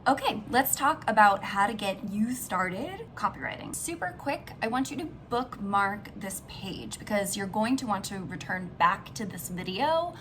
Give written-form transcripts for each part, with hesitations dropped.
Okay, let's talk about how to get you started copywriting. Super quick, I want you to bookmark this page because you're going to want to return back to this video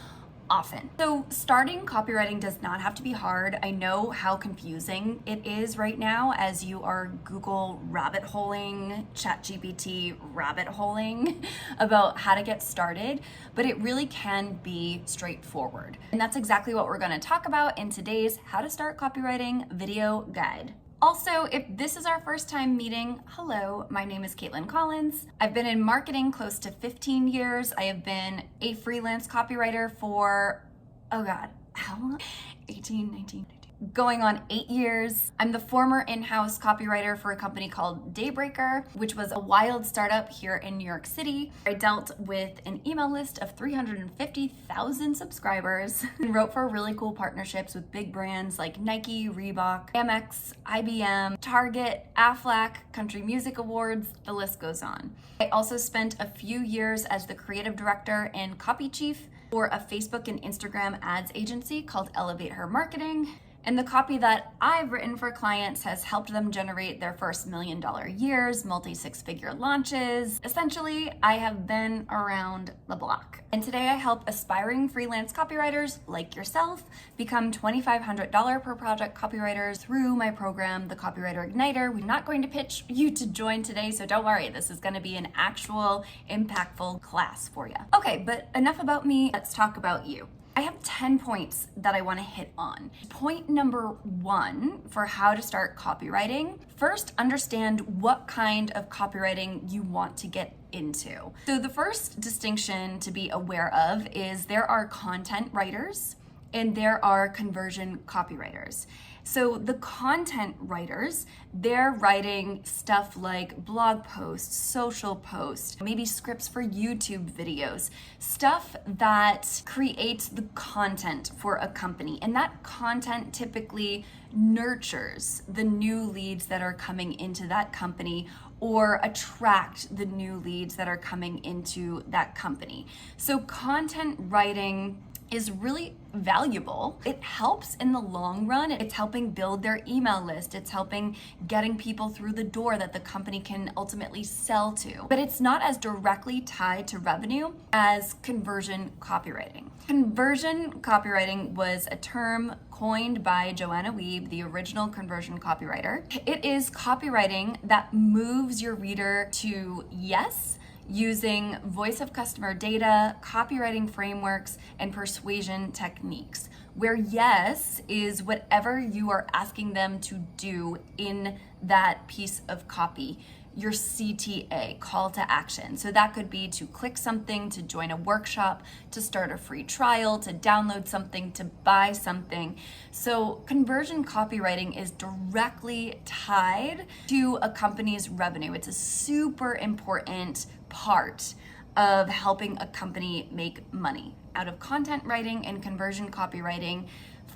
often. So starting copywriting does not have to be hard. I know how confusing it is right now as you are Google rabbit holing, ChatGPT rabbit holing about how to get started, but it really can be straightforward. And that's exactly what we're going to talk about in today's How to Start Copywriting video guide. Also, if this is our first time meeting, hello, my name is Caitlin Collins. I've been in marketing close to 15 years. I have been a freelance copywriter for, how long? 18, 19, going on 8 years. I'm the former in-house copywriter for a company called Daybreaker, which was a wild startup here in New York City. I dealt with an email list of 350,000 subscribers and wrote for really cool partnerships with big brands like Nike, Reebok, Amex, IBM, Target, Aflac, Country Music Awards, the list goes on. I also spent a few years as the creative director and copy chief for a Facebook and Instagram ads agency called Elevate Her Marketing. And the copy that I've written for clients has helped them generate their first $1 million years, multi-six-figure launches. Essentially, I have been around the block. And today I help aspiring freelance copywriters like yourself become $2,500 per project copywriters through my program, the Copywriter Igniter. We're not going to pitch you to join today, so don't worry. This is going to be an actual impactful class for you. Okay, but enough about me. Let's talk about you. I have 10 points that I want to hit on. Point number 1 for how to start copywriting. First, understand what kind of copywriting you want to get into. So the first distinction to be aware of is there are content writers and there are conversion copywriters. So the content writers, they're writing stuff like blog posts, social posts, maybe scripts for YouTube videos, stuff that creates the content for a company. And that content typically nurtures the new leads that are coming into that company or attract the new leads that are coming into that company. So content writing is really valuable. It helps in the long run. It's helping build their email list. It's helping getting people through the door that the company can ultimately sell to. But it's not as directly tied to revenue as conversion copywriting. Conversion copywriting was a term coined by Joanna Wiebe, the original conversion copywriter. It is copywriting that moves your reader to yes, using voice of customer data, copywriting frameworks, and persuasion techniques, where yes is whatever you are asking them to do in that piece of copy, your CTA, call to action. So that could be to click something, to join a workshop, to start a free trial, to download something, to buy something. So conversion copywriting is directly tied to a company's revenue. It's a super important part of helping a company make money. Out of content writing and conversion copywriting,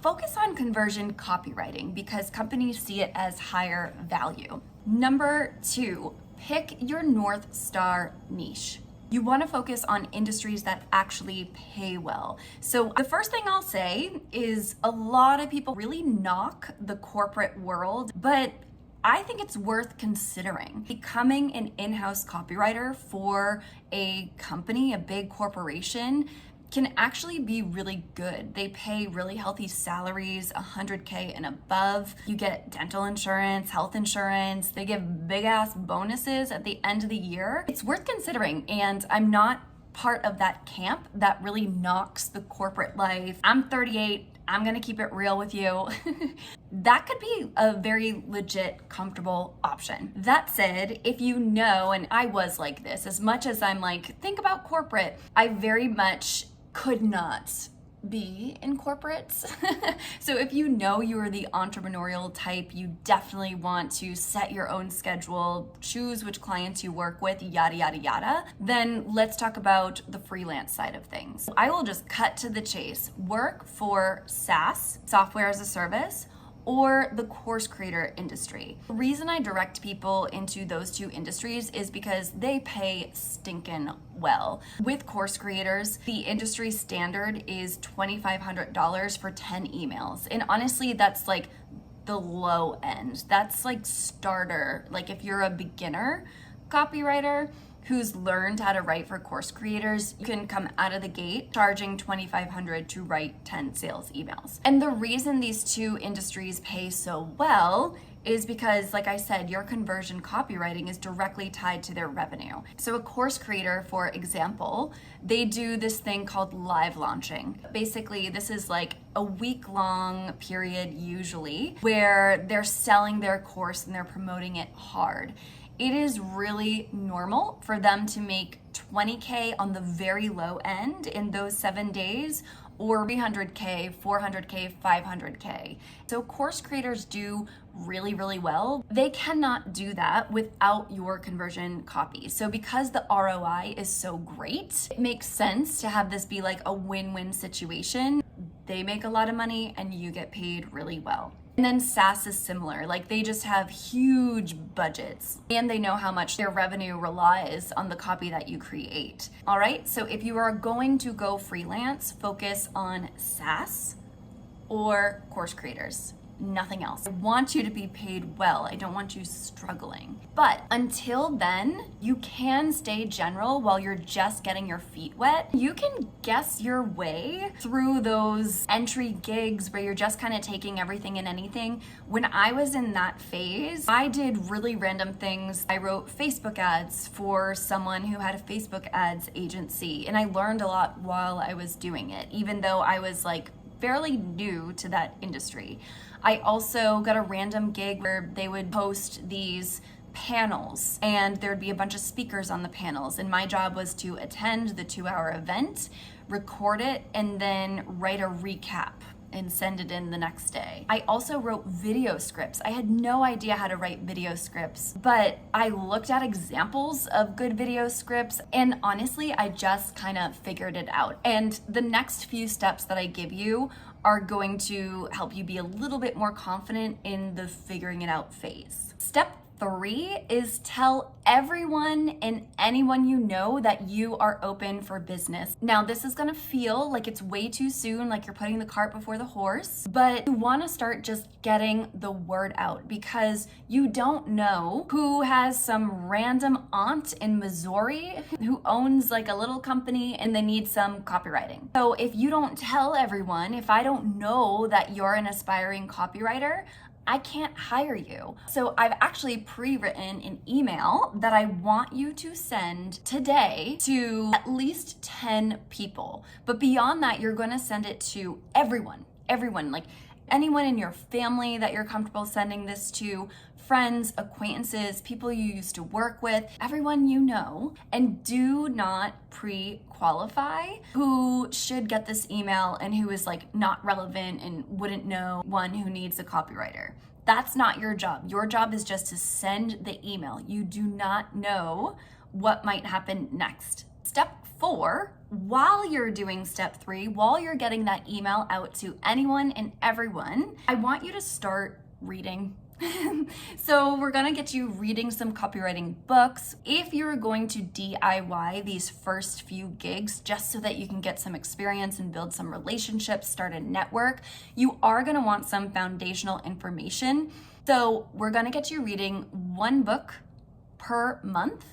focus on conversion copywriting because companies see it as higher value. Number 2, pick your North Star niche. You want to focus on industries that actually pay well. So the first thing I'll say is a lot of people really knock the corporate world, but I think it's worth considering. Becoming an in-house copywriter for a company, a big corporation, can actually be really good. They pay really healthy salaries, $100K and above. You get dental insurance, health insurance. They give big ass bonuses at the end of the year. It's worth considering, and I'm not part of that camp that really knocks the corporate life. I'm 38. I'm gonna keep it real with you. That could be a very legit, comfortable option. That said, if you know, and I was like this, as much as I'm like, think about corporate, I very much could not be in corporates. So if you know you are the entrepreneurial type, you definitely want to set your own schedule, choose which clients you work with, yada, yada, yada, then let's talk about the freelance side of things. I will just cut to the chase. Work for SaaS, software as a service, or the course creator industry. The reason I direct people into those two industries is because they pay stinking well. With course creators, the industry standard is $2,500 for 10 emails. And honestly, that's like the low end. That's like starter. Like if you're a beginner copywriter who's learned how to write for course creators, you can come out of the gate charging $2,500 to write 10 sales emails. And the reason these two industries pay so well is because, like I said, your conversion copywriting is directly tied to their revenue. So a course creator, for example, they do this thing called live launching. Basically, this is like a week-long period usually where they're selling their course and they're promoting it hard. It is really normal for them to make $20K on the very low end in those 7 days, or $300K, $400K, $500K. So course creators do really, really well. They cannot do that without your conversion copy. So because the ROI is so great, it makes sense to have this be like a win-win situation. They make a lot of money and you get paid really well. And then SaaS is similar. Like they just have huge budgets and they know how much their revenue relies on the copy that you create. All right, so if you are going to go freelance, focus on SaaS or course creators. Nothing else. I want you to be paid well. I don't want you struggling. But until then, you can stay general while you're just getting your feet wet. You can guess your way through those entry gigs where you're just kind of taking everything and anything. When I was in that phase, I did really random things. I wrote Facebook ads for someone who had a Facebook ads agency, and I learned a lot while I was doing it, even though I was like fairly new to that industry. I also got a random gig where they would post these panels and there'd be a bunch of speakers on the panels, and my job was to attend the 2-hour event, record it, and then write a recap and send it in the next day. I also wrote video scripts. I had no idea how to write video scripts, but I looked at examples of good video scripts, and honestly, I just kind of figured it out. And the next few steps that I give you are going to help you be a little bit more confident in the figuring it out phase. Step 3 is tell everyone and anyone you know that you are open for business. Now, this is gonna feel like it's way too soon, like you're putting the cart before the horse, but you wanna start just getting the word out because you don't know who has some random aunt in Missouri who owns like a little company and they need some copywriting. So if you don't tell everyone, if I don't know that you're an aspiring copywriter, I can't hire you. So I've actually pre-written an email that I want you to send today to at least 10 people. But beyond that, you're gonna send it to everyone, like anyone in your family that you're comfortable sending this to, friends, acquaintances, people you used to work with, everyone you know, and do not pre-qualify who should get this email and who is like not relevant and wouldn't know one who needs a copywriter. That's not your job. Your job is just to send the email. You do not know what might happen next. Step 4, while you're doing step 3, while you're getting that email out to anyone and everyone, I want you to start reading. So we're gonna get you reading some copywriting books. If you're going to DIY these first few gigs just so that you can get some experience and build some relationships, start a network, you are gonna want some foundational information. So we're gonna get you reading 1 book per month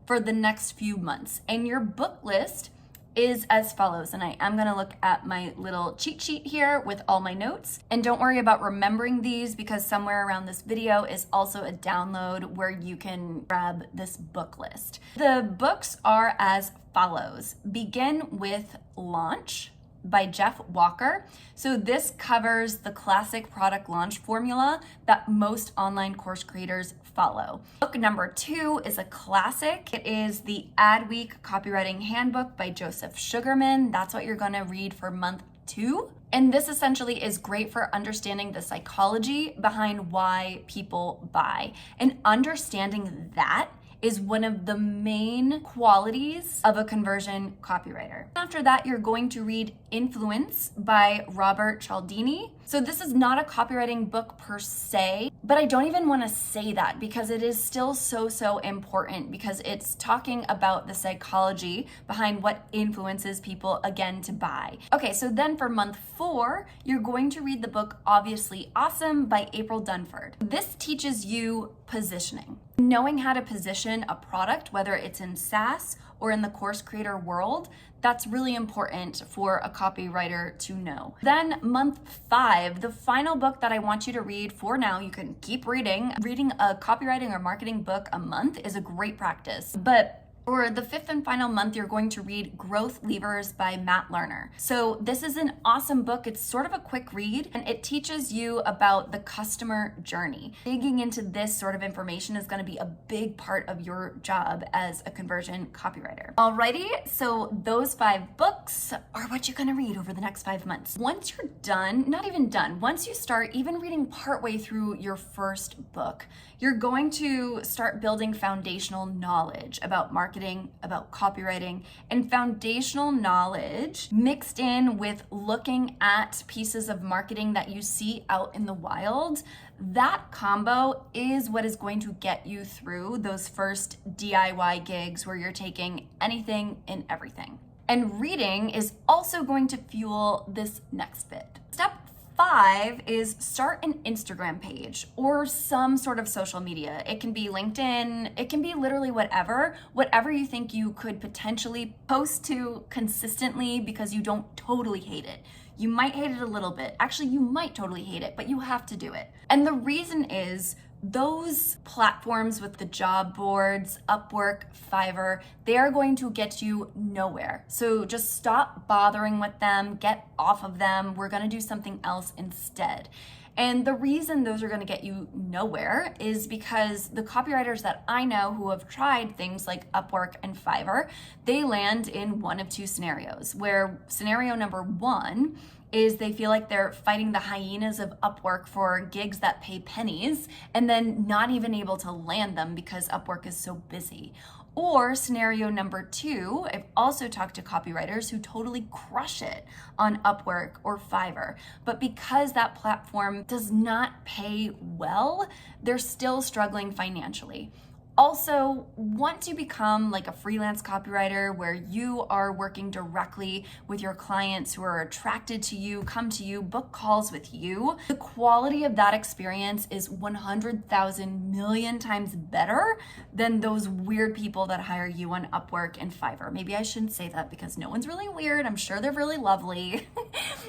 for the next few months. And your book list is as follows, and I am gonna look at my little cheat sheet here with all my notes. And don't worry about remembering these because somewhere around this video is also a download where you can grab this book list. The books are as follows. Begin with Launch by Jeff Walker. So this covers the classic product launch formula that most online course creators follow. Book number 2 is a classic. It is the Adweek Copywriting Handbook by Joseph Sugarman. That's what you're gonna read for month 2. And this essentially is great for understanding the psychology behind why people buy. And understanding that is one of the main qualities of a conversion copywriter. After that, you're going to read Influence by Robert Cialdini. So this is not a copywriting book per se, but I don't even want to say that because it is still so important, because it's talking about the psychology behind what influences people again to buy. Okay, so then for month 4, you're going to read the book Obviously Awesome by April Dunford. This teaches you positioning. Knowing how to position a product, whether it's in SaaS or in the course creator world, that's really important for a copywriter to know. Then month 5, the final book that I want you to read for now, you can keep reading. Reading a copywriting or marketing book a month is a great practice. But for the 5th and final month, you're going to read Growth Levers by Matt Lerner. So this is an awesome book. It's sort of a quick read, and it teaches you about the customer journey. Digging into this sort of information is going to be a big part of your job as a conversion copywriter. Alrighty, so those 5 books are what you're going to read over the next 5 months. Once you're done, not even done, once you start even reading partway through your first book, you're going to start building foundational knowledge about marketing, about copywriting, and foundational knowledge mixed in with looking at pieces of marketing that you see out in the wild. That combo is what is going to get you through those first DIY gigs where you're taking anything and everything. And reading is also going to fuel this next bit. Step 5 is start an Instagram page or some sort of social media. It can be LinkedIn, it can be literally whatever you think you could potentially post to consistently because you don't totally hate it. You might hate it a little bit. Actually, you might totally hate it, but you have to do it. And the reason is those platforms with the job boards, Upwork, Fiverr, they are going to get you nowhere. So just stop bothering with them, get off of them. We're going to do something else instead. And the reason those are going to get you nowhere is because the copywriters that I know who have tried things like Upwork and Fiverr, they land in one of 2 scenarios, where scenario number 1 is they feel like they're fighting the hyenas of Upwork for gigs that pay pennies and then not even able to land them because Upwork is so busy. Or scenario number 2, I've also talked to copywriters who totally crush it on Upwork or Fiverr, but because that platform does not pay well, they're still struggling financially. Also, once you become like a freelance copywriter where you are working directly with your clients who are attracted to you, come to you, book calls with you, the quality of that experience is 100,000 million times better than those weird people that hire you on Upwork and Fiverr. Maybe I shouldn't say that because no one's really weird. I'm sure they're really lovely,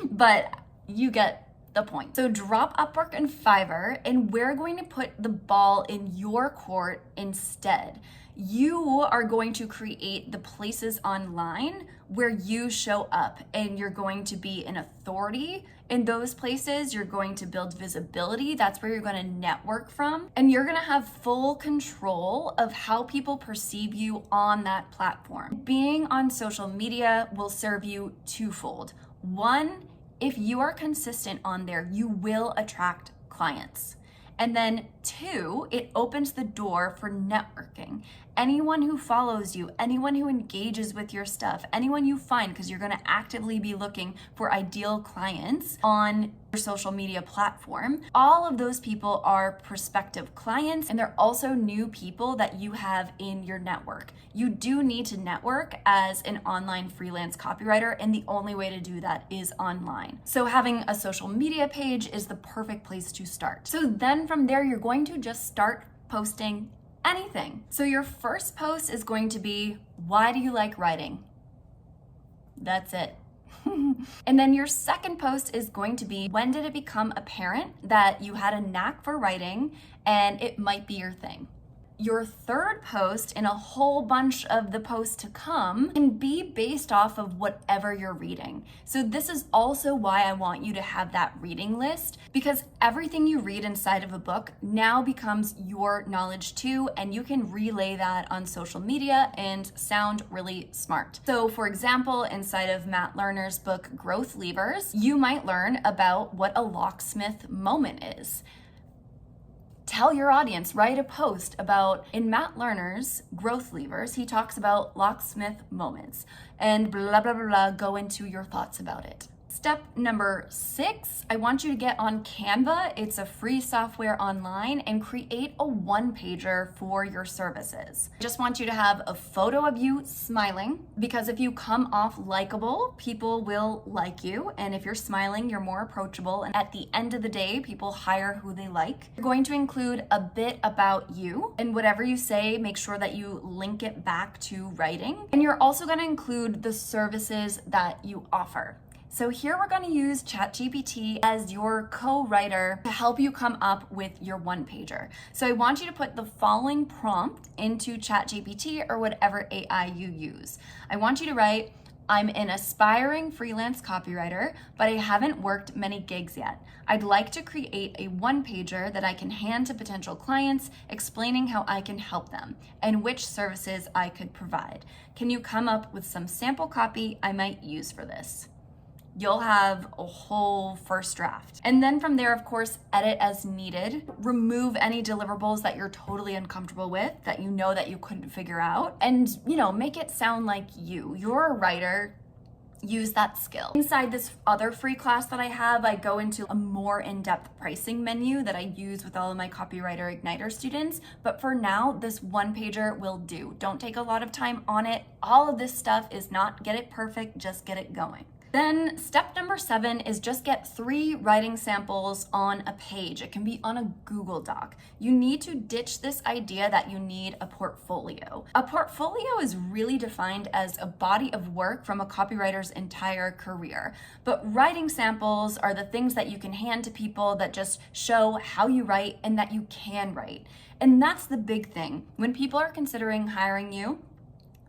but you get the point. So drop Upwork and Fiverr, and we're going to put the ball in your court instead. You are going to create the places online where you show up, and you're going to be an authority in those places. You're going to build visibility. That's where you're going to network from, and you're going to have full control of how people perceive you on that platform. Being on social media will serve you twofold. 1, if you are consistent on there, you will attract clients. And then 2, it opens the door for networking. Anyone who follows you, anyone who engages with your stuff, anyone you find, because you're going to actively be looking for ideal clients on your social media platform, all of those people are prospective clients, and they're also new people that you have in your network. You do need to network as an online freelance copywriter, and the only way to do that is online. So having a social media page is the perfect place to start. So then from there, you're going to just start posting anything. So your first post is going to be, why do you like writing? That's it. And then your second post is going to be, when did it become apparent that you had a knack for writing and it might be your thing? Your third post, and a whole bunch of the posts to come, can be based off of whatever you're reading. So this is also why I want you to have that reading list, because everything you read inside of a book now becomes your knowledge too, and you can relay that on social media and sound really smart. So for example, inside of Matt Lerner's book, Growth Levers, you might learn about what a locksmith moment is. Tell your audience, write a post about, in Matt Lerner's Growth Levers, he talks about locksmith moments and blah, blah, blah, blah, go into your thoughts about it. Step number 6, I want you to get on Canva. It's a free software online, and create a one-pager for your services. I just want you to have a photo of you smiling, because if you come off likable, people will like you. And if you're smiling, you're more approachable. And at the end of the day, people hire who they like. You're going to include a bit about you, and whatever you say, make sure that you link it back to writing. And you're also going to include the services that you offer. So here we're going to use ChatGPT as your co-writer to help you come up with your one-pager. So I want you to put the following prompt into ChatGPT or whatever AI you use. I want you to write, I'm an aspiring freelance copywriter, but I haven't worked many gigs yet. I'd like to create a one-pager that I can hand to potential clients, explaining how I can help them and which services I could provide. Can you come up with some sample copy I might use for this? You'll have a whole first draft. And then from there, of course, edit as needed. Remove any deliverables that you're totally uncomfortable with, that you know that you couldn't figure out. And, make it sound like you. You're a writer. Use that skill. Inside this other free class that I have, I go into a more in-depth pricing menu that I use with all of my Copywriter Igniter students. But for now, this one-pager will do. Don't take a lot of time on it. All of this stuff is not get it perfect, just get it going. Then step number 7 is just get 3 writing samples on a page. It can be on a Google Doc. You need to ditch this idea that you need a portfolio. A portfolio is really defined as a body of work from a copywriter's entire career. But writing samples are the things that you can hand to people that just show how you write and that you can write. And that's the big thing. When people are considering hiring you,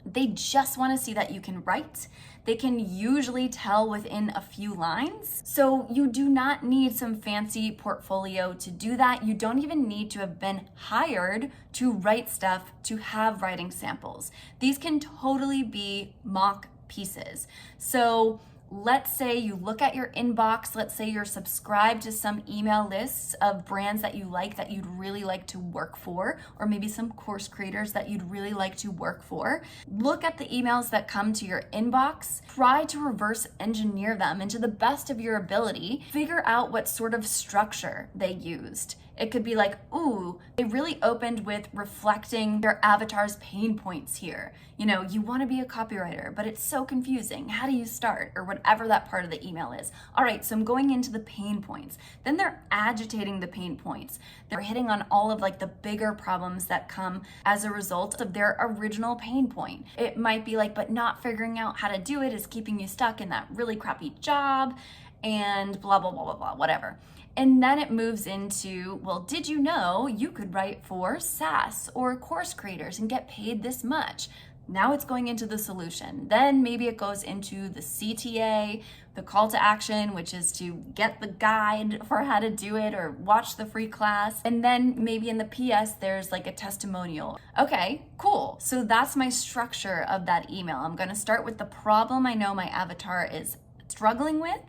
they just want to see that you can write. They can usually tell within a few lines. So you do not need some fancy portfolio to do that. You don't even need to have been hired to write stuff to have writing samples. These can totally be mock pieces. So let's say you look at your inbox, let's say you're subscribed to some email lists of brands that you like that you'd really like to work for, or maybe some course creators that you'd really like to work for. Look at the emails that come to your inbox, try to reverse engineer them into the best of your ability, figure out what sort of structure they used. It could be like, ooh, they really opened with reflecting their avatar's pain points here. You want to be a copywriter, but it's so confusing. How do you start? Or whatever that part of the email is. All right, so I'm going into the pain points. Then they're agitating the pain points. They're hitting on all of the bigger problems that come as a result of their original pain point. It might be but not figuring out how to do it is keeping you stuck in that really crappy job and blah, blah, blah, blah, blah, whatever. And then it moves into, well, did you know you could write for SaaS or course creators and get paid this much? Now it's going into the solution. Then maybe it goes into the CTA, the call to action, which is to get the guide for how to do it or watch the free class. And then maybe in the PS, there's a testimonial. Okay, cool. So that's my structure of that email. I'm going to start with the problem I know my avatar is struggling with,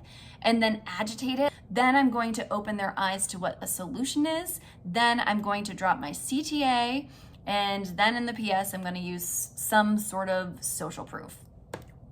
and then agitate it. Then I'm going to open their eyes to what a solution is. Then I'm going to drop my CTA. And then in the PS, I'm going to use some sort of social proof.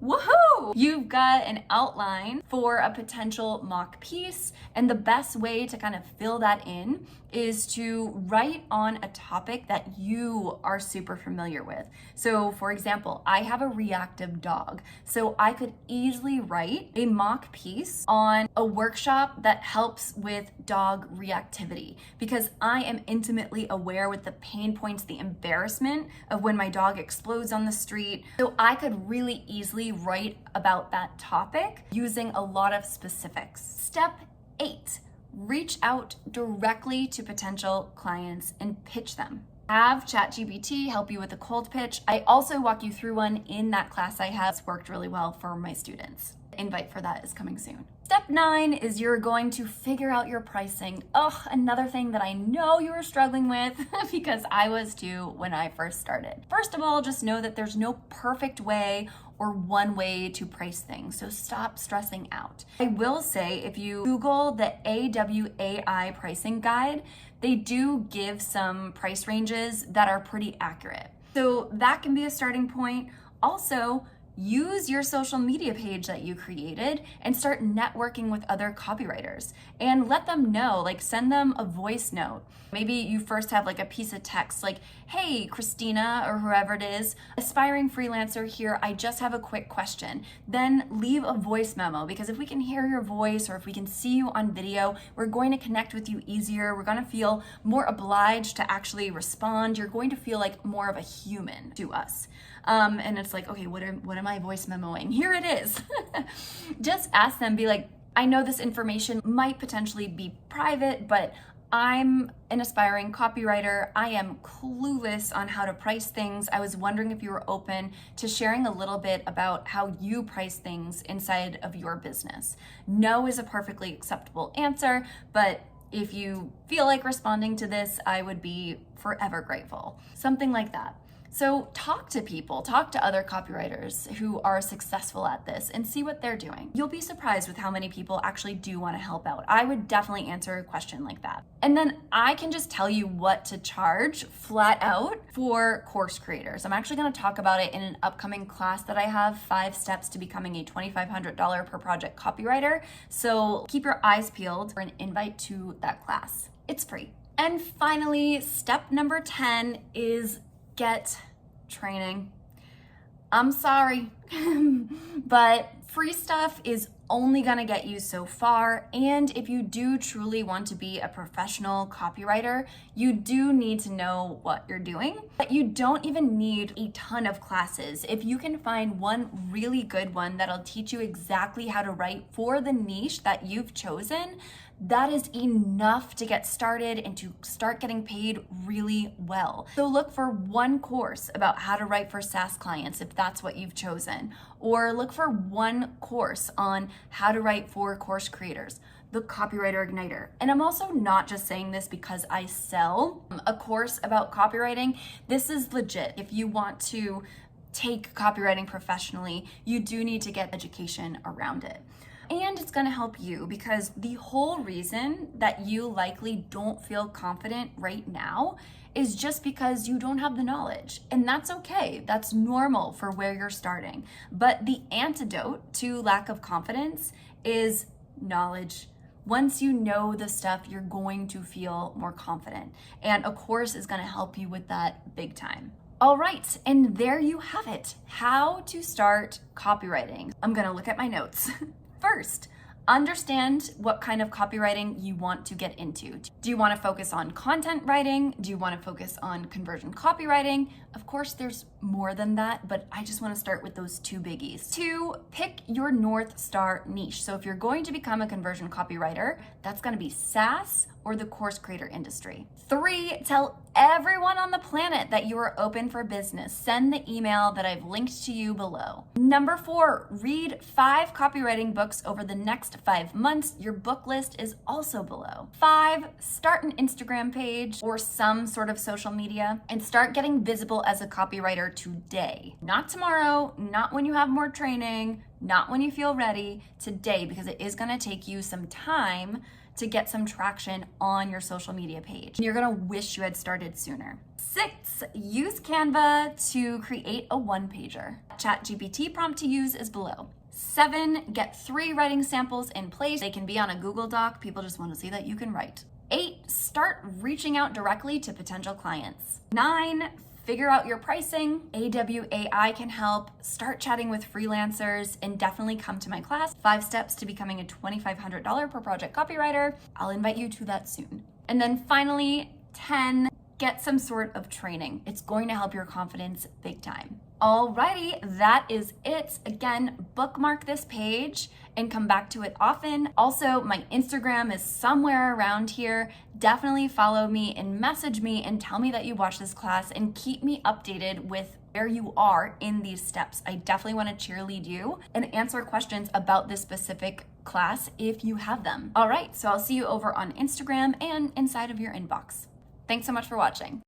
Woohoo! You've got an outline for a potential mock piece, and the best way to kind of fill that in is to write on a topic that you are super familiar with. So for example, I have a reactive dog, so I could easily write a mock piece on a workshop that helps with dog reactivity, because I am intimately aware with the pain points, the embarrassment of when my dog explodes on the street. So I could really easily write about that topic using a lot of specifics. Step 8, reach out directly to potential clients and pitch them. Have ChatGPT help you with a cold pitch. I also walk you through one in that class I have. It's worked really well for my students. Invite for that is coming soon. Step 9 is you're going to figure out your pricing. Another thing that I know you were struggling with because I was too when I first started. First of all, just know that there's no perfect way or one way to price things, so stop stressing out. I will say, if you Google the AWAI pricing guide, they do give some price ranges that are pretty accurate. So that can be a starting point. Also, use your social media page that you created and start networking with other copywriters and let them know, like send them a voice note. Maybe you first have like a piece of text like, hey, Christina, or whoever it is, aspiring freelancer here, I just have a quick question. Then leave a voice memo, because if we can hear your voice or if we can see you on video, we're going to connect with you easier. We're going to feel more obliged to actually respond. You're going to feel like more of a human to us. And it's like, okay, what am I voice memoing? Here it is. Just ask them, be like, I know this information might potentially be private, but I'm an aspiring copywriter. I am clueless on how to price things. I was wondering if you were open to sharing a little bit about how you price things inside of your business. No is a perfectly acceptable answer, but if you feel like responding to this, I would be forever grateful. Something like that. So talk to people, talk to other copywriters who are successful at this and see what they're doing. You'll be surprised with how many people actually do want to help out. I would definitely answer a question like that. And then I can just tell you what to charge flat out for course creators. I'm actually going to talk about it in an upcoming class that I have, 5 steps to becoming a $2,500 per project copywriter. So keep your eyes peeled for an invite to that class. It's free. And finally, step number 10 is get training. I'm sorry, but free stuff is only gonna get you so far. And if you do truly want to be a professional copywriter, you do need to know what you're doing. But you don't even need a ton of classes. If you can find one really good one that'll teach you exactly how to write for the niche that you've chosen, that is enough to get started and to start getting paid really well. So look for one course about how to write for SaaS clients if that's what you've chosen, or look for one course on how to write for course creators, the Copywriter Igniter. And I'm also not just saying this because I sell a course about copywriting. This is legit. If you want to take copywriting professionally, you do need to get education around it. And it's gonna help you, because the whole reason that you likely don't feel confident right now is just because you don't have the knowledge. And that's okay. That's normal for where you're starting. But the antidote to lack of confidence is knowledge. Once you know the stuff, you're going to feel more confident. And a course is gonna help you with that big time. All right, and there you have it. How to start copywriting. I'm gonna look at my notes. First, understand what kind of copywriting you want to get into. Do you want to focus on content writing? Do you want to focus on conversion copywriting? Of course, there's more than that, but I just want to start with those 2 biggies. 2, pick your North Star niche. So if you're going to become a conversion copywriter, that's going to be SaaS or the course creator industry. 3, tell everyone on the planet that you are open for business. Send the email that I've linked to you below. Number 4, read 5 copywriting books over the next 5 months. Your book list is also below. 5, start an Instagram page or some sort of social media and start getting visible as a copywriter today. Not tomorrow, not when you have more training, not when you feel ready, today, because it is gonna take you some time to get some traction on your social media page. You're gonna wish you had started sooner. 6, use Canva to create a one-pager. ChatGPT prompt to use is below. 7, get 3 writing samples in place. They can be on a Google Doc. People just wanna see that you can write. 8, start reaching out directly to potential clients. 9, figure out your pricing. AWAI can help. Start chatting with freelancers and definitely come to my class, 5 steps to becoming a $2,500 per project copywriter. I'll invite you to that soon. And then finally, 10, get some sort of training. It's going to help your confidence big time. Alrighty, that is it. Again, bookmark this page and come back to it often. Also, my Instagram is somewhere around here. Definitely follow me and message me and tell me that you watched this class and keep me updated with where you are in these steps. I definitely want to cheerlead you and answer questions about this specific class if you have them. All right, so I'll see you over on Instagram and inside of your inbox. Thanks so much for watching.